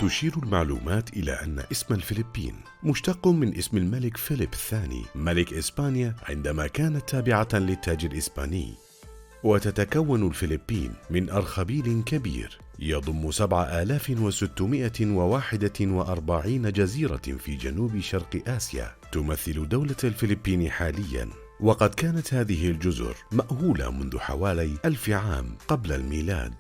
تشير المعلومات إلى أن اسم الفلبين مشتق من اسم الملك فيليب الثاني ملك إسبانيا عندما كانت تابعة للتاج الإسباني. وتتكون الفلبين من أرخبيل كبير يضم 7641 جزيرة في جنوب شرق آسيا تمثل دولة الفلبين حالياً. وقد كانت هذه الجزر مأهولة منذ حوالي 1000 عام قبل الميلاد.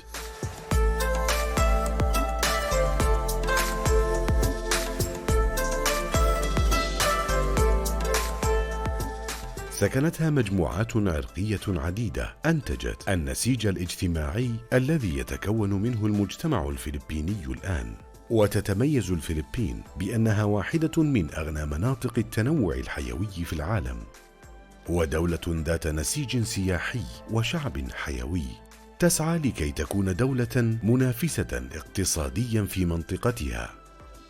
سكنتها مجموعات عرقية عديدة أنتجت النسيج الاجتماعي الذي يتكون منه المجتمع الفلبيني الآن. وتتميز الفلبين بأنها واحدة من أغنى مناطق التنوع الحيوي في العالم، ودولة ذات نسيج سياحي وشعب حيوي تسعى لكي تكون دولة منافسة اقتصاديا في منطقتها،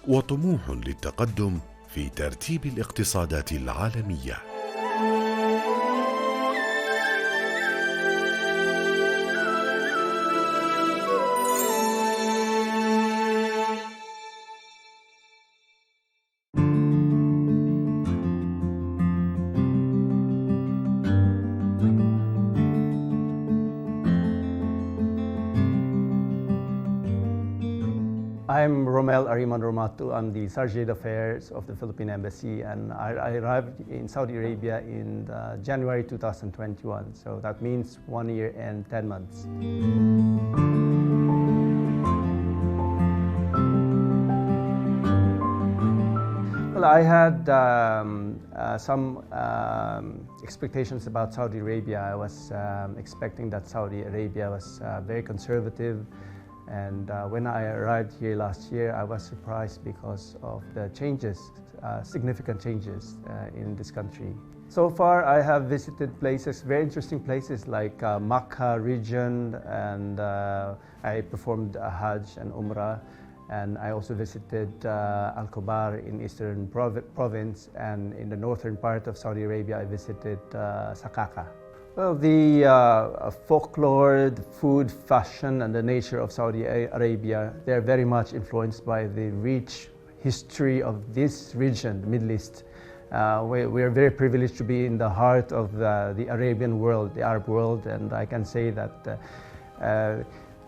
وطموح للتقدم في ترتيب الاقتصادات العالمية. I'm Romel Ariman Romatu. I'm the chargé d'affaires of the Philippine Embassy, and I arrived in Saudi Arabia in January 2021. So that means 1 year and 10 months. Well, I had some expectations about Saudi Arabia. I was expecting that Saudi Arabia was very conservative. And when I arrived here last year, I was surprised because of the changes, significant changes in this country. So far, I have visited places, very interesting places like Makkah region, and I performed a Hajj and Umrah. And I also visited Al-Khobar in Eastern Province, and in the northern part of Saudi Arabia, I visited Sakaka. Well, the folklore, the food, fashion, and the nature of Saudi Arabia, they're very much influenced by the rich history of this region, the Middle East. We are very privileged to be in the heart of the Arabian world, the Arab world, and I can say that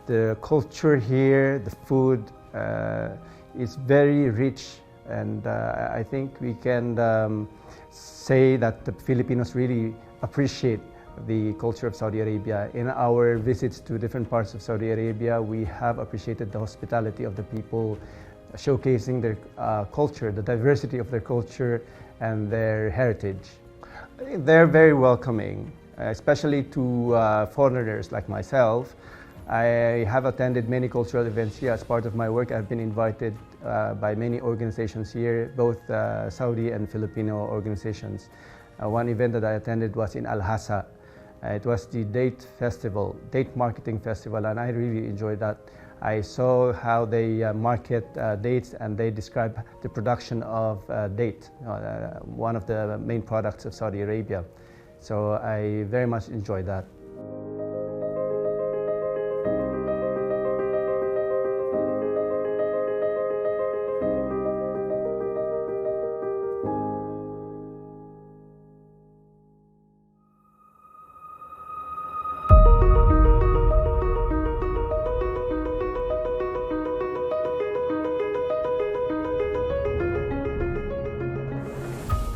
the culture here, the food, is very rich, and I think we can say that the Filipinos really appreciate the culture of Saudi Arabia. In our visits to different parts of Saudi Arabia, we have appreciated the hospitality of the people, showcasing their culture, the diversity of their culture and their heritage. They're very welcoming, especially to foreigners like myself. I have attended many cultural events here. As part of my work, I've been invited by many organizations here, both Saudi and Filipino organizations. One event that I attended was in Al-Hasa. It was the date festival, date marketing festival, and I really enjoyed that. I saw how they market dates, and they describe the production of date, one of the main products of Saudi Arabia. So I very much enjoyed that.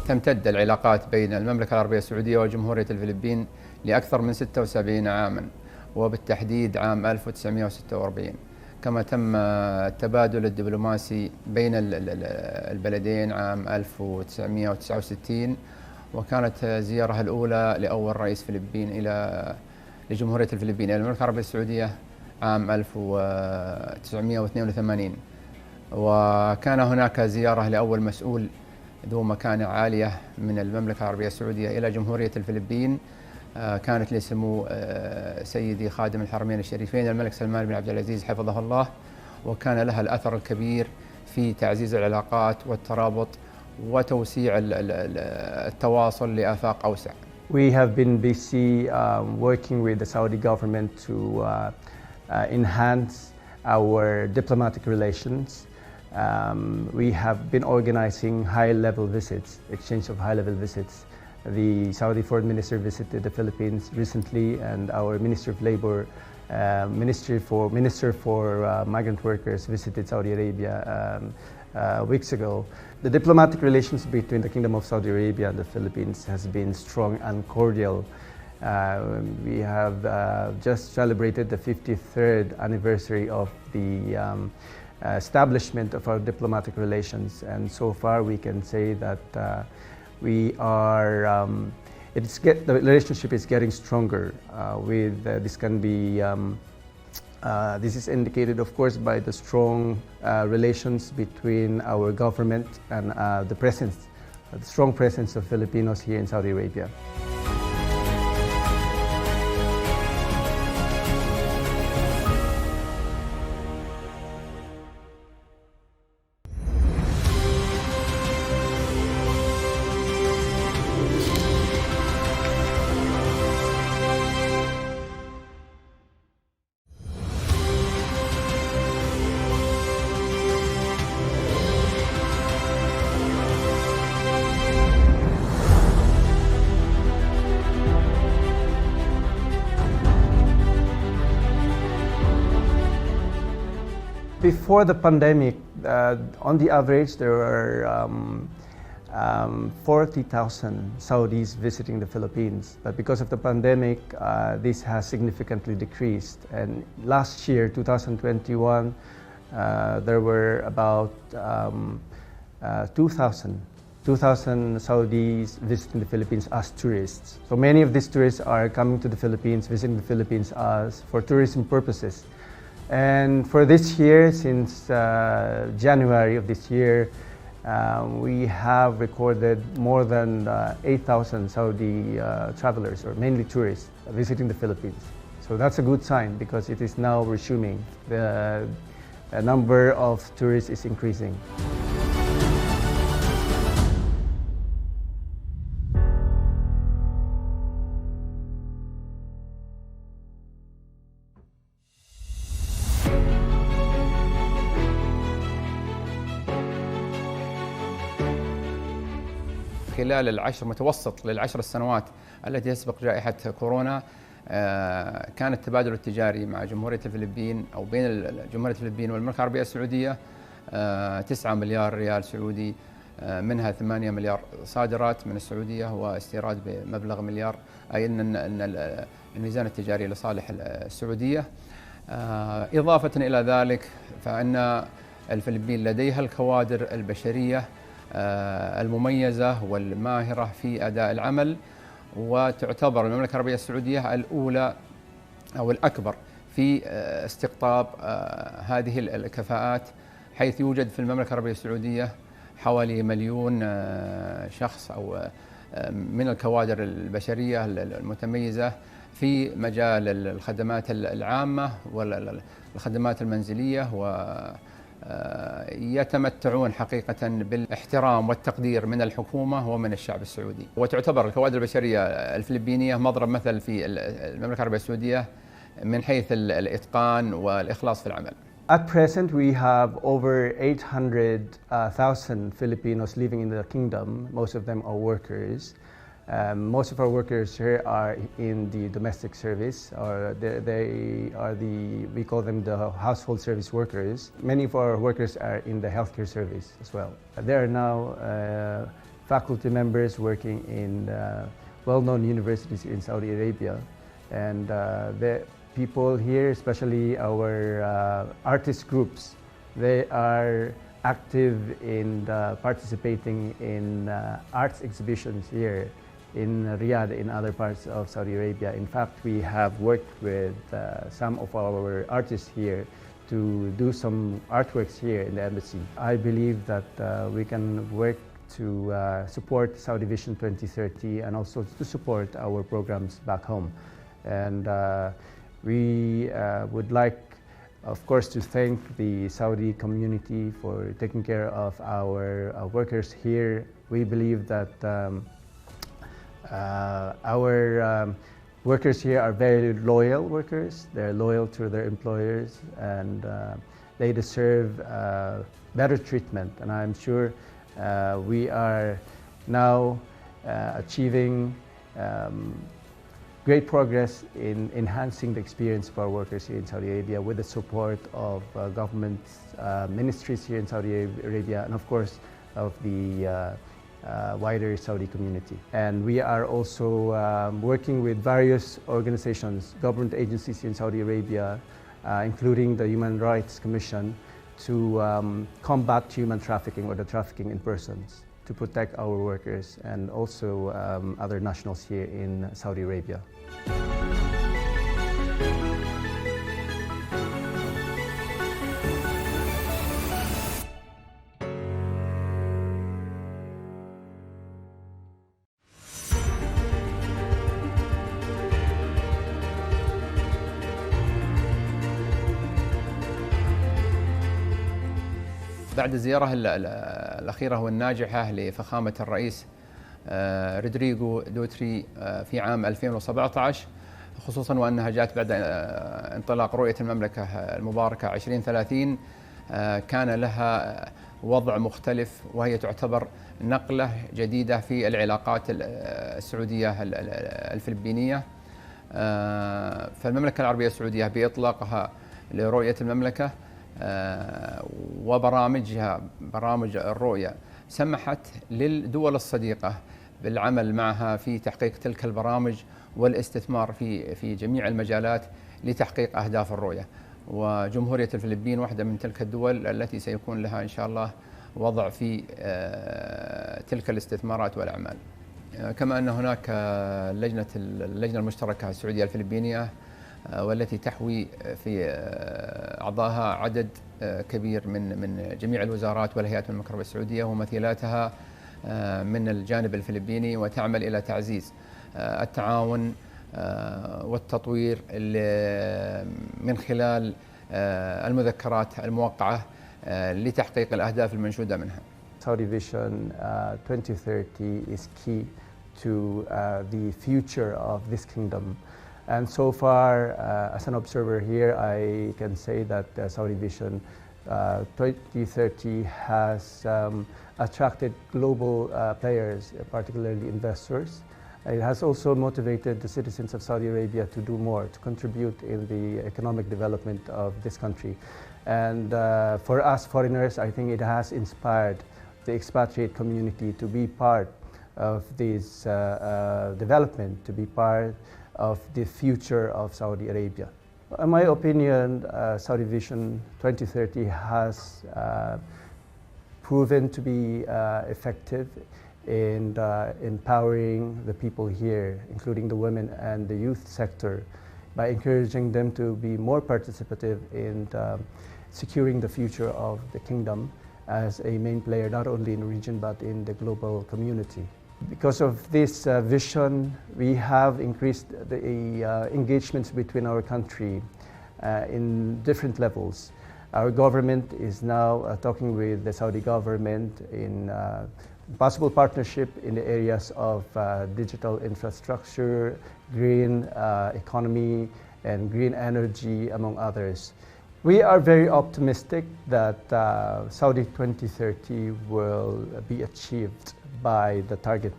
تمتد العلاقات بين المملكة العربية السعودية وجمهورية الفلبين لأكثر من 76 عاماً، وبالتحديد عام 1946. كما تم التبادل الدبلوماسي بين البلدين عام 1969، وكانت زيارة الأولى لأول رئيس فلبين لجمهورية الفلبين إلى المملكة العربية السعودية عام 1982. وكان هناك زيارة لأول مسؤول ذو مكانة عالية من المملكة العربية السعودية إلى جمهورية الفلبين، كانت لسمو سيدي خادم الحرمين الشريفين الملك سلمان بن عبد العزيز حفظه الله، وكان لها الأثر الكبير في تعزيز العلاقات والترابط وتوسيع التواصل لآفاق أوسع. We have been busy working with the Saudi government to enhance our diplomatic relations. We have been organizing high-level visits, exchange of high-level visits. The Saudi Foreign Minister visited the Philippines recently, and our Minister of Labor, Minister for Migrant Workers visited Saudi Arabia weeks ago. The diplomatic relations between the Kingdom of Saudi Arabia and the Philippines has been strong and cordial. We have just celebrated the 53rd anniversary of the establishment of our diplomatic relations, and so far we can say that we are the relationship is getting stronger. This is indicated, of course, by the strong relations between our government and the strong presence of Filipinos here in Saudi Arabia. Before the pandemic, on the average, there were 40,000 Saudis visiting the Philippines. But because of the pandemic, this has significantly decreased. And last year, 2021, there were about 2,000 Saudis visiting the Philippines as tourists. So many of these tourists are coming to the Philippines, visiting the Philippines for tourism purposes. And for this year, since January of this year, we have recorded more than 8,000 Saudi travelers, or mainly tourists, visiting the Philippines. So that's a good sign because it is now resuming. The number of tourists is increasing. خلال متوسط للعشر السنوات التي تسبق جائحة كورونا، كان التبادل التجاري مع جمهورية الفلبين أو بين جمهورية الفلبين والمملكة العربية السعودية 9 مليار ريال سعودي، منها 8 مليار صادرات من السعودية واستيراد بمبلغ مليار، أي أن الميزان التجاري لصالح السعودية. إضافة إلى ذلك فإن الفلبين لديها الكوادر البشرية المميزة والماهرة في أداء العمل، وتعتبر المملكة العربية السعودية الأولى أو الأكبر في استقطاب هذه الكفاءات، حيث يوجد في المملكة العربية السعودية حوالي 1,000,000 شخص أو من الكوادر البشرية المتميزة في مجال الخدمات العامة والخدمات المنزلية، يتمتعون حقيقة بالاحترام والتقدير من الحكومة ومن الشعب السعودي. وتعتبر الكوادر البشرية الفلبينية مضرب مثل في المملكة العربية السعودية من حيث الإتقان والإخلاص في العمل. At present, we have over 800,000 Filipinos living in the kingdom. Most of them are workers. Most of our workers here are in the domestic service, or they are we call them the household service workers. Many of our workers are in the healthcare service as well. There are now faculty members working in well-known universities in Saudi Arabia, and the people here, especially our artist groups, they are active in participating in arts exhibitions here in Riyadh, in other parts of Saudi Arabia. In fact, we have worked with some of our artists here to do some artworks here in the embassy. I believe that we can work to support Saudi Vision 2030 and also to support our programs back home. And we would like, of course, to thank the Saudi community for taking care of our workers here. We believe that our workers here are very loyal workers. They're loyal to their employers, and They deserve better treatment, and I'm sure we are now achieving great progress in enhancing the experience of our workers here in Saudi Arabia with the support of government ministries here in Saudi Arabia, and of course of the wider Saudi community. And we are also working with various organizations, government agencies here in Saudi Arabia, including the Human Rights Commission, to combat human trafficking or the trafficking in persons, to protect our workers and also other nationals here in Saudi Arabia. بعد الزيارة الأخيرة والناجحة لفخامة الرئيس رودريغو دوتري في عام 2017، خصوصا وأنها جاءت بعد انطلاق رؤية المملكة المباركة 2030، كان لها وضع مختلف، وهي تعتبر نقلة جديدة في العلاقات السعودية الفلبينية. فالمملكة العربية السعودية بإطلاقها لرؤية المملكة وبرامجها، برامج الرؤية، سمحت للدول الصديقة بالعمل معها في تحقيق تلك البرامج والاستثمار في جميع المجالات لتحقيق أهداف الرؤية. وجمهورية الفلبين واحدة من تلك الدول التي سيكون لها إن شاء الله وضع في تلك الاستثمارات والأعمال. كما أن هناك اللجنة المشتركة السعودية الفلبينية، والتي تحوي في أعضائها عدد كبير من جميع الوزارات والهيئات المكرمة السعودية ومثيلاتها من الجانب الفلبيني، وتعمل إلى تعزيز التعاون والتطوير من خلال المذكرات الموقعة لتحقيق الأهداف المنشودة منها. Saudi Vision 2030 is key to the future of this kingdom. And so far, as an observer here, I can say that Saudi Vision 2030 has attracted global players, particularly investors. It has also motivated the citizens of Saudi Arabia to do more, to contribute in the economic development of this country. And for us foreigners, I think it has inspired the expatriate community to be part of this development, to be part of the future of Saudi Arabia. In my opinion, Saudi Vision 2030 has proven to be effective in empowering the people here, including the women and the youth sector, by encouraging them to be more participative in securing the future of the kingdom as a main player, not only in the region but in the global community. Because of this vision, we have increased the engagements between our country in different levels. Our government is now talking with the Saudi government in possible partnership in the areas of digital infrastructure, green economy, and green energy, among others. We are very optimistic that Saudi 2030 will be achieved by the target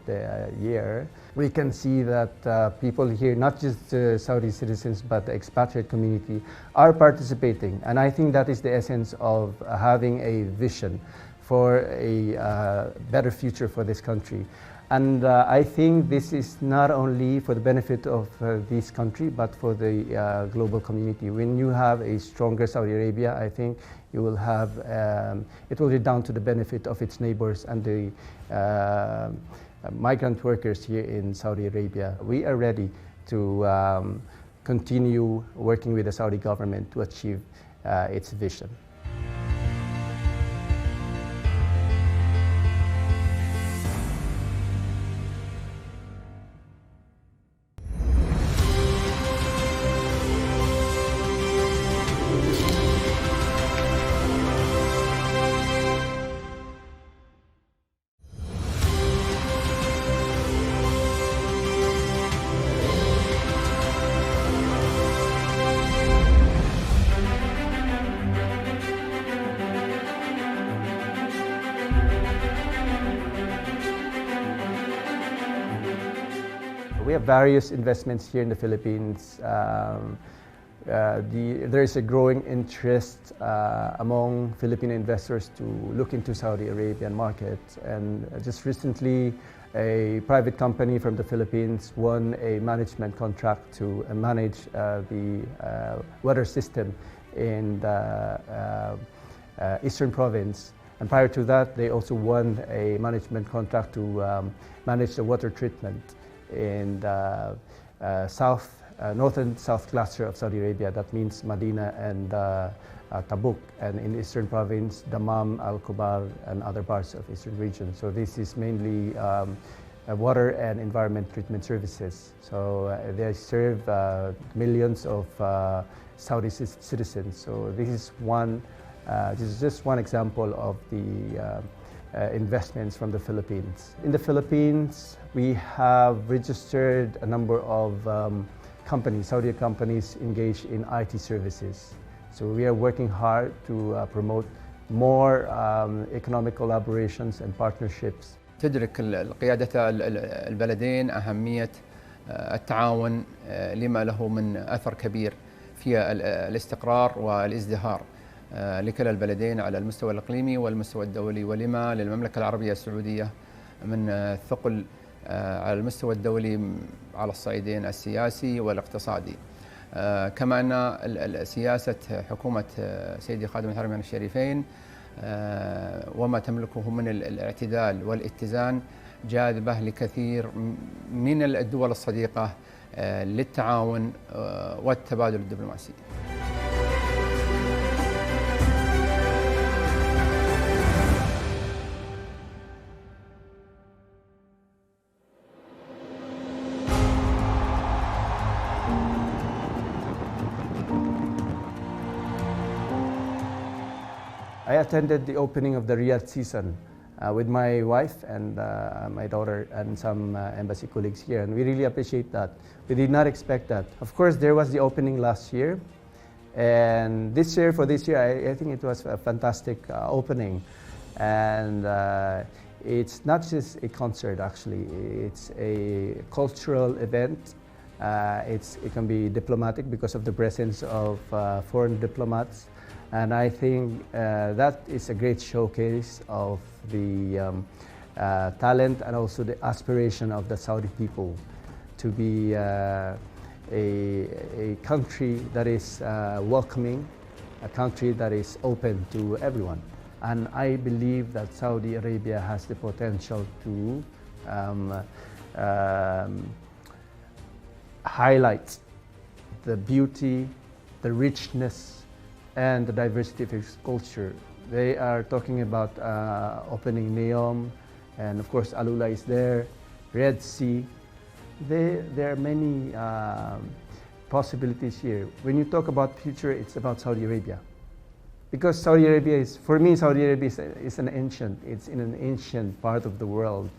year. We can see that people here, not just Saudi citizens, but the expatriate community, are participating. And I think that is the essence of having a vision for a better future for this country. And I think this is not only for the benefit of this country, but for the global community. When you have a stronger Saudi Arabia, I think you will have, it will redound to the benefit of its neighbors and the migrant workers here in Saudi Arabia. We are ready to continue working with the Saudi government to achieve its vision. We have various investments here in the Philippines. There is a growing interest among Filipino investors to look into Saudi Arabian market, and just recently a private company from the Philippines won a management contract to manage the water system in the Eastern Province. And prior to that, they also won a management contract to manage the water treatment in the northern south cluster of Saudi Arabia. That means Medina and Tabuk, and in Eastern Province, Dammam, Al-Kubar, and other parts of Eastern region. So this is mainly water and environment treatment services. So they serve millions of Saudi citizens. So this is just one example of the investments from the Philippines. In the Philippines, we have registered a number of companies, Saudi companies engaged in IT services. So we are working hard to promote more economic collaborations and partnerships. تدرك قيادة البلدين أهمية التعاون لما له من أثر كبير في الاستقرار والازدهار لكلا البلدين على المستوى الإقليمي والمستوى الدولي، ولما للمملكة العربية السعودية من ثقل على المستوى الدولي على الصعيدين السياسي والاقتصادي. كما أن سياسة حكومة سيدي خادم الحرمين الشريفين وما تملكه من الاعتدال والاتزان جاذبة لكثير من الدول الصديقة للتعاون والتبادل الدبلوماسي. I attended the opening of the Riyadh season with my wife and my daughter and some embassy colleagues here, and we really appreciate that. We did not expect that. Of course, there was the opening last year, and this year, I think it was a fantastic opening. And it's not just a concert, actually. It's a cultural event. It can be diplomatic because of the presence of foreign diplomats. And I think that is a great showcase of the talent and also the aspiration of the Saudi people to be a country that is welcoming, a country that is open to everyone. And I believe that Saudi Arabia has the potential to highlight the beauty, the richness, and the diversity of its culture. They are talking about opening Neom, and of course Alula is there, Red Sea. There are many possibilities here. When you talk about future, it's about Saudi Arabia. Because Saudi Arabia is, for me, Saudi Arabia is it's in an ancient part of the world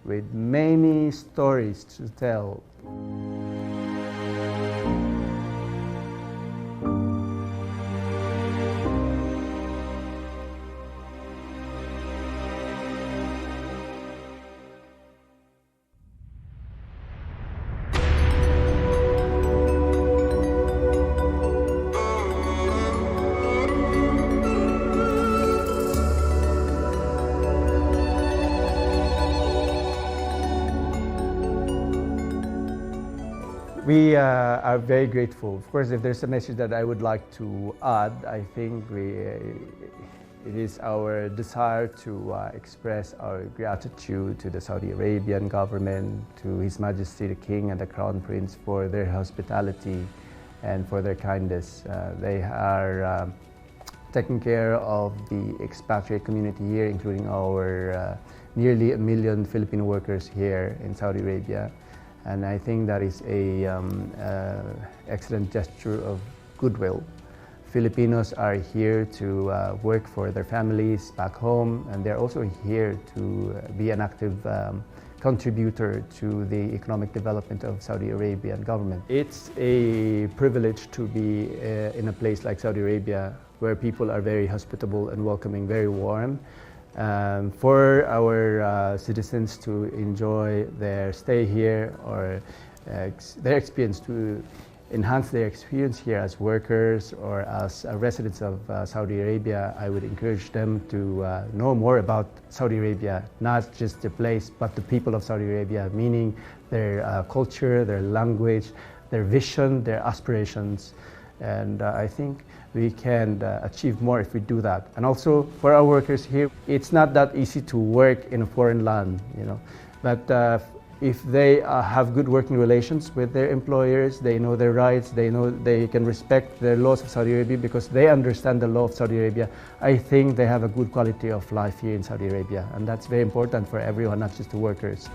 with many stories to tell. We are very grateful. Of course, if there's a message that I would like to add, I think it is our desire to express our gratitude to the Saudi Arabian government, to His Majesty the King and the Crown Prince for their hospitality and for their kindness. They are taking care of the expatriate community here, including our nearly 1 million Filipino workers here in Saudi Arabia. And I think that is a excellent gesture of goodwill. Filipinos are here to work for their families back home, and they're also here to be an active contributor to the economic development of Saudi Arabian government. It's a privilege to be in a place like Saudi Arabia, where people are very hospitable and welcoming, very warm. for our citizens to enjoy their stay here, or their experience, to enhance their experience here as workers or as residents of Saudi Arabia. I would encourage them to know more about Saudi Arabia, not just the place, but the people of Saudi Arabia, meaning their culture, their language, their vision, their aspirations. And I think we can achieve more if we do that. And also for our workers here, it's not that easy to work in a foreign land, you know. But if they have good working relations with their employers, they know their rights, they know they can respect the laws of Saudi Arabia because they understand the law of Saudi Arabia, I think they have a good quality of life here in Saudi Arabia. And that's very important for everyone, not just the workers.